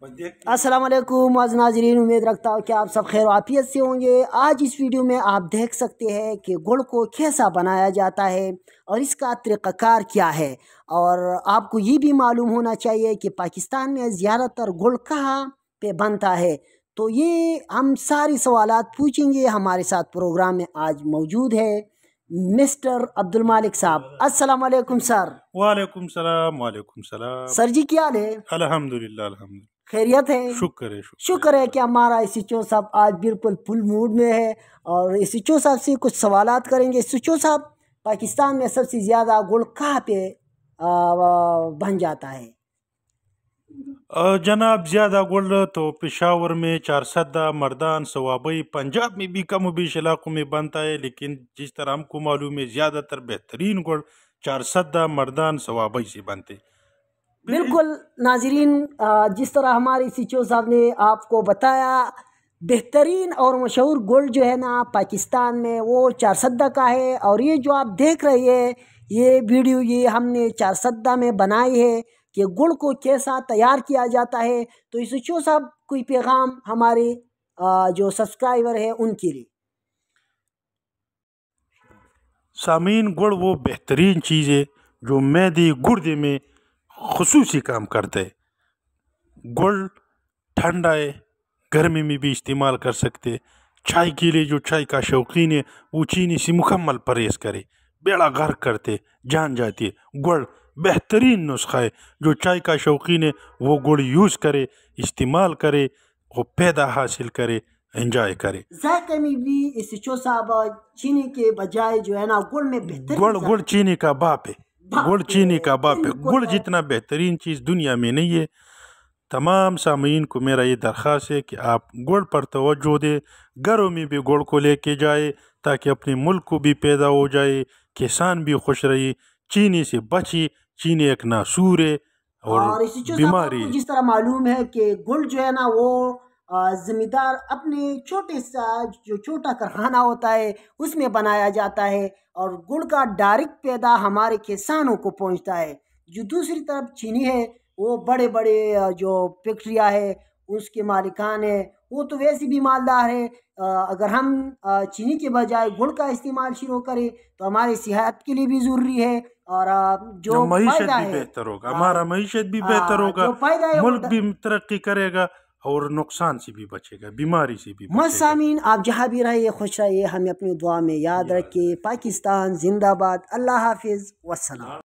अस्सलाम वालेकुम मुअज़्ज़िज़ नाज़रीन, उम्मीद रखता हूँ कि आप सब खैर आफियत से होंगे। आज इस वीडियो में आप देख सकते हैं कि गुड़ को कैसा बनाया जाता है और इसका तरीक़ाकार क्या है। और आपको ये भी मालूम होना चाहिए कि पाकिस्तान में ज़्यादातर गुड़ कहाँ पे बनता है। तो ये हम सारी सवालात पूछेंगे। हमारे साथ प्रोग्राम में आज मौजूद है मिस्टर अब्दुल मालिक साहब। अस्सलाम वालेकुम सर। वालेकुम सलाम। वालेकुम सलाम। सर जी क्या हाल है? अल्हम्दुलिल्लाह अल्हम्दुलिल्लाह, खैरियत है? शुक्र है कि हमारा एसएचओ साहब आज बिल्कुल फुल मूड में है और एसएचओ साहब से कुछ सवालात करेंगे। एसएचओ साहब, पाकिस्तान में सबसे ज़्यादा गुड़ कहाँ पे बन जाता है? जनाब, ज़्यादा गुड़ तो पेशावर में, चारसदा, मर्दान, सवाबई, पंजाब में भी कम बीश इलाकों में बनता है। लेकिन जिस तरह हमको मालूम है ज़्यादातर बेहतरीन गुड़ चारसदा, मर्दान, सवाबई से बनते। बिल्कुल नाजरीन, जिस तरह हमारे एसएचओ साहब ने आपको बताया, बेहतरीन और मशहूर गुड़ जो है ना पाकिस्तान में वो चारसदा का है। और ये जो आप देख रहे हैं ये वीडियो, ये हमने चारसदा में बनाई है कि गुड़ को कैसा तैयार किया जाता है। तो एसएचओ साहब कोई पैगाम हमारे जो सब्सक्राइबर है उनके लिए? सामीन, गुड़ वो बेहतरीन चीज़ है जो मैदे गुर्दे में खुसूसी काम करता है। गुड़ ठंडा है, गर्मी में भी इस्तेमाल कर सकते। चाय के लिए जो चाय का शौकीन है वो चीनी से मुकम्मल परहेज़ करे, बेड़ा गर्क करते जान जाती है। गुड़ बेहतरीन नुस्खा है, जो चाय का शौकीन है वो गुड़ यूज़ करे, इस्तेमाल करे, वो पैदा हासिल करे, एंजॉय करे। जायके में भी एसएचओ साहब चीनी के बजाय जो है ना गुड़ में बेहतरीन गुड़ चीनी का बाप है। गुड़ चीनी का बाप है। गुड़ जितना बेहतरीन चीज़ दुनिया में नहीं है। तमाम सामीन को मेरा ये दरख्वास्त है कि आप गुड़ पर तवज्जो दें, घरों में भी गुड़ को लेके जाए ताकि अपने मुल्क को भी पैदा हो जाए, किसान भी खुश रहे, चीनी से बची। चीनी एक नासूर है और बीमारी है। जिस तरह मालूम है कि गुड़ जो है ना वो जमींदार अपने छोटे सा जो छोटा कारखाना होता है उसमें बनाया जाता है और गुड़ का डायरेक्ट पैदा हमारे किसानों को पहुंचता है। जो दूसरी तरफ चीनी है वो बड़े बड़े जो फैक्ट्रियाँ है उसके मालिकान है, वो तो वैसे भी मालदार है। अगर हम चीनी के बजाय गुड़ का इस्तेमाल शुरू करें तो हमारी सेहत के लिए भी ज़रूरी है और जो मईशत भी बेहतर होगा, हमारा मईशत भी बेहतर होगा, मुल्क भी तरक्की करेगा और नुकसान से भी बचेगा, बीमारी से भी बचेगा। सामीन, आप जहाँ भी रहिए खुश रहिए, हमें अपनी दुआ में याद रखिए। पाकिस्तान जिंदाबाद। अल्लाह हाफिज़, वस्सलाम।